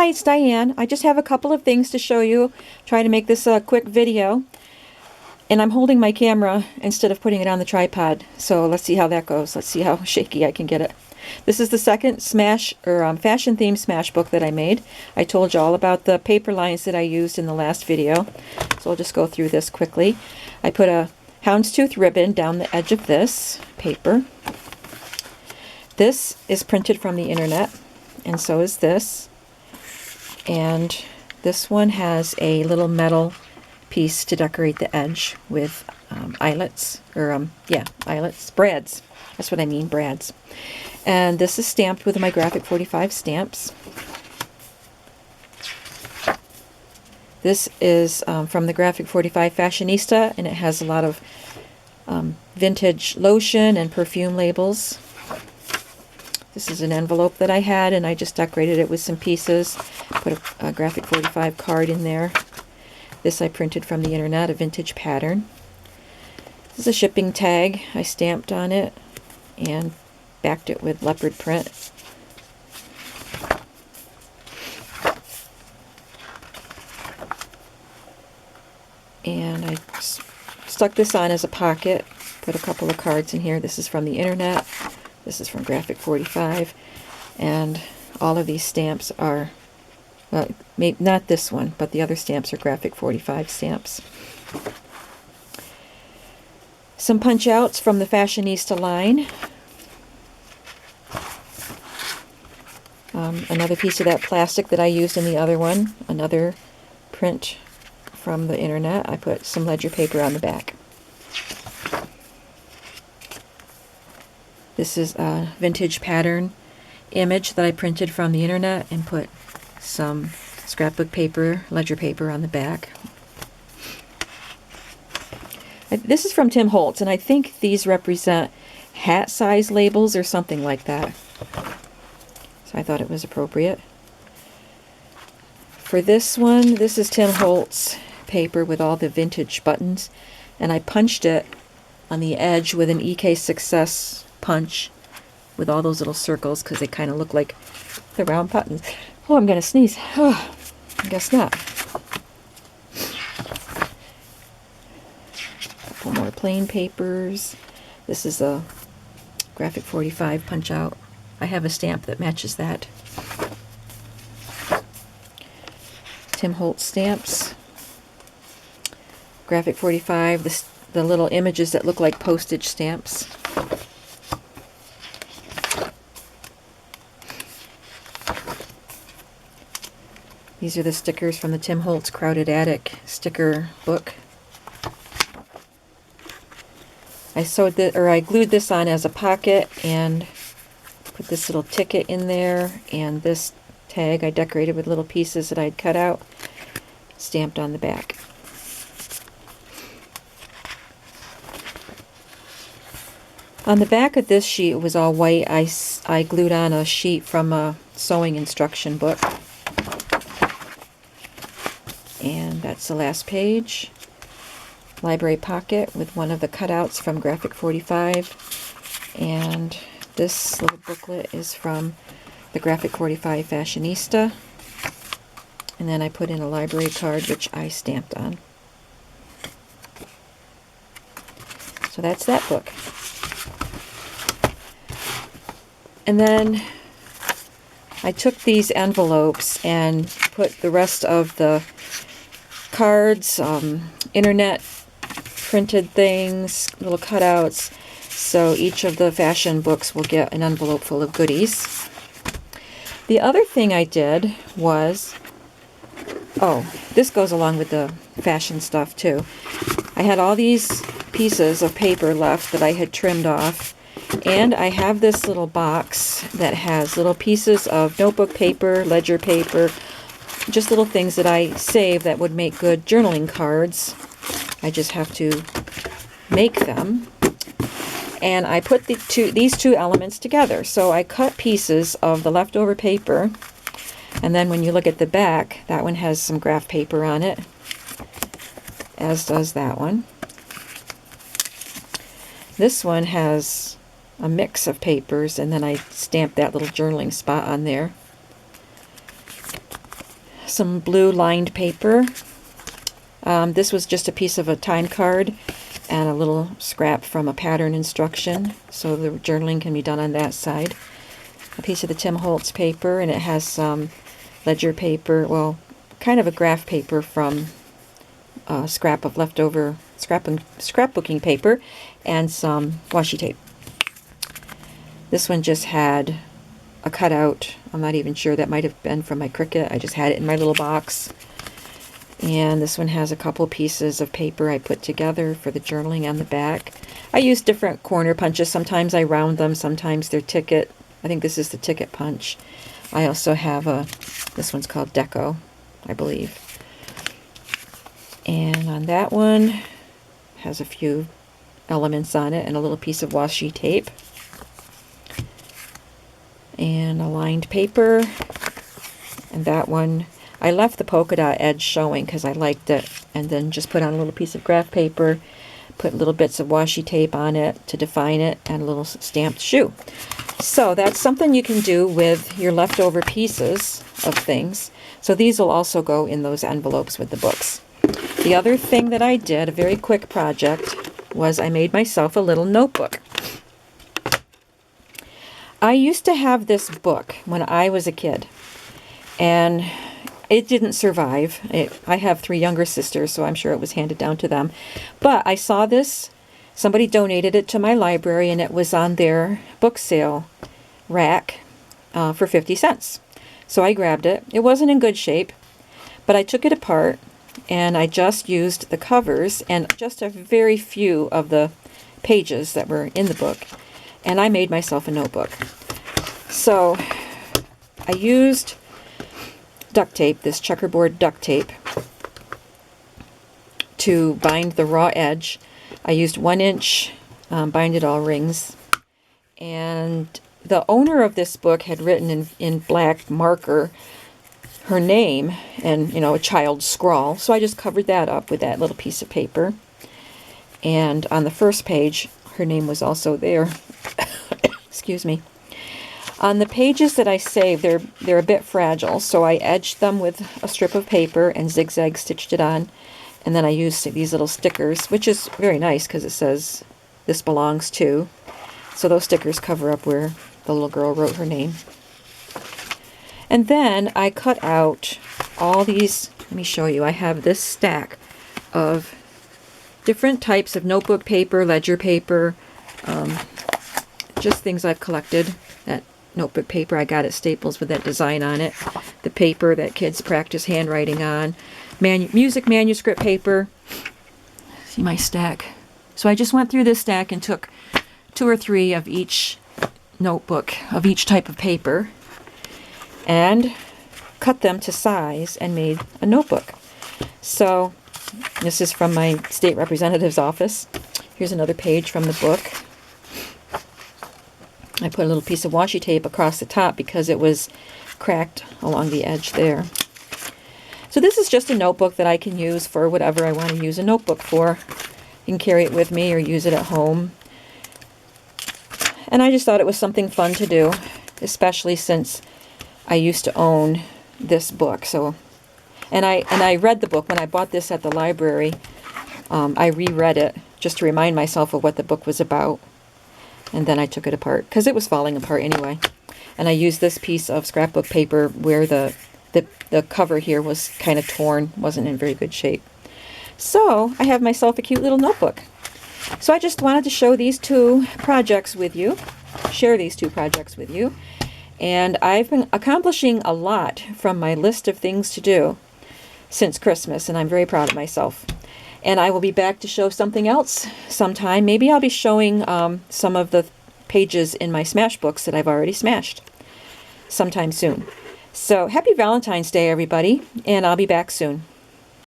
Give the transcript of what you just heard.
Hi, it's Diane. I just have a couple of things to show you. Try to make this a quick video. And I'm holding my camera instead of putting it on the tripod. So let's see how that goes. Let's see how shaky I can get it. This is the second fashion theme smash book that I made. I told you all about the paper lines that I used in the last video. So I'll just go through this quickly. I put a houndstooth ribbon down the edge of this paper. This is printed from the internet, and so is this. And this one has a little metal piece to decorate the edge with eyelets, eyelets, brads. That's what I mean, brads. And this is stamped with my Graphic 45 stamps. This is from the Graphic 45 Fashionista, and it has a lot of vintage lotion and perfume labels. This is an envelope that I had, and I just decorated it with some pieces. Put a Graphic 45 card in there. This I printed from the internet, a vintage pattern. This is a shipping tag. I stamped on it and backed it with leopard print. And I stuck this on as a pocket. Put a couple of cards in here. This is from the internet. This is from Graphic 45, and all of these stamps are, well, not this one, but the other stamps are Graphic 45 stamps. Some punch outs from the Fashionista line. Another piece of that plastic that I used in the other one, another print from the internet. I put some ledger paper on the back. This is a vintage pattern image that I printed from the internet and put some scrapbook paper, ledger paper on the back. This is from Tim Holtz, and I think these represent hat size labels or something like that. So I thought it was appropriate. For this one, this is Tim Holtz paper with all the vintage buttons, and I punched it on the edge with an EK Success punch with all those little circles because they kind of look like the round buttons. Oh, I'm going to sneeze. Oh, I guess not. A couple more plain papers. This is a Graphic 45 punch out. I have a stamp that matches that. Tim Holtz stamps. Graphic 45, the little images that look like postage stamps. These are the stickers from the Tim Holtz Crowded Attic sticker book. I glued this on as a pocket and put this little ticket in there, and this tag I decorated with little pieces that I'd cut out, stamped on the back. On the back of this sheet, it was all white. I glued on a sheet from a sewing instruction book. And that's the last page. Library pocket with one of the cutouts from Graphic 45. And this little booklet is from the Graphic 45 Fashionista. And then I put in a library card, which I stamped on. So that's that book. And then I took these envelopes and put the rest of the cards, internet printed things, little cutouts, so each of the fashion books will get an envelope full of goodies. The other thing I did was, this goes along with the fashion stuff too. I had all these pieces of paper left that I had trimmed off, and I have this little box that has little pieces of notebook paper, ledger paper, just little things that I save that would make good journaling cards. I just have to make them. And I put these two elements together. So I cut pieces of the leftover paper, and then when you look at the back, that one has some graph paper on it, as does that one. This one has a mix of papers, and then I stamped that little journaling spot on there. some blue lined paper. This was just a piece of a time card and a little scrap from a pattern instruction, so the journaling can be done on that side. A piece of the Tim Holtz paper, and it has some ledger paper, well, kind of a graph paper from a scrap of leftover scrapbooking paper, and some washi tape. This one just had a cutout. I'm not even sure, that might have been from my Cricut. I just had it in my little box. And this one has a couple pieces of paper I put together for the journaling on the back. I use different corner punches. Sometimes I round them, sometimes they're ticket. I think this is the ticket punch. I also have this one's called Deco, I believe. And on that one, has a few elements on it and a little piece of washi tape. And a lined paper. And that one, I left the polka dot edge showing because I liked it, and then just put on a little piece of graph paper, put little bits of washi tape on it to define it, and a little stamped shoe. So that's something you can do with your leftover pieces of things. So these will also go in those envelopes with the books. The other thing that I did, a very quick project, was I made myself a little notebook. I used to have this book when I was a kid, and it didn't survive. I have 3 younger sisters, so I'm sure it was handed down to them. But I saw this, somebody donated it to my library, and it was on their book sale rack for 50 cents. So I grabbed it. It wasn't in good shape, but I took it apart, and I just used the covers and just a very few of the pages that were in the book, and I made myself a notebook. So I used duct tape, this checkerboard duct tape, to bind the raw edge. I used 1-inch bind it all rings, and the owner of this book had written in black marker her name and, you know, a child's scrawl, so I just covered that up with that little piece of paper. And on the first page, her name was also there. Excuse me. On the pages that I saved, they're a bit fragile, so I edged them with a strip of paper and zigzag stitched it on. And then I used these little stickers, which is very nice because it says, "This belongs to." So those stickers cover up where the little girl wrote her name. And then I cut out all these, let me show you, I have this stack of different types of notebook paper, ledger paper, just things I've collected. That notebook paper I got at Staples with that design on it. The paper that kids practice handwriting on. Music manuscript paper. See my stack. So I just went through this stack and took 2 or 3 of each notebook, of each type of paper, and cut them to size and made a notebook. So this is from my state representative's office. Here's another page from the book. I put a little piece of washi tape across the top because it was cracked along the edge there. So this is just a notebook that I can use for whatever I want to use a notebook for. You can carry it with me or use it at home. And I just thought it was something fun to do, especially since I used to own this book. So, and I read the book when I bought this at the library. I reread it just to remind myself of what the book was about. And then I took it apart because it was falling apart anyway. And I used this piece of scrapbook paper where the cover here was kind of torn, wasn't in very good shape. So I have myself a cute little notebook. So I just wanted to show these 2 projects with you, share these 2 projects with you. And I've been accomplishing a lot from my list of things to do since Christmas, and I'm very proud of myself. And I will be back to show something else sometime. Maybe I'll be showing some of the pages in my Smash books that I've already smashed sometime soon. So happy Valentine's Day, everybody, and I'll be back soon.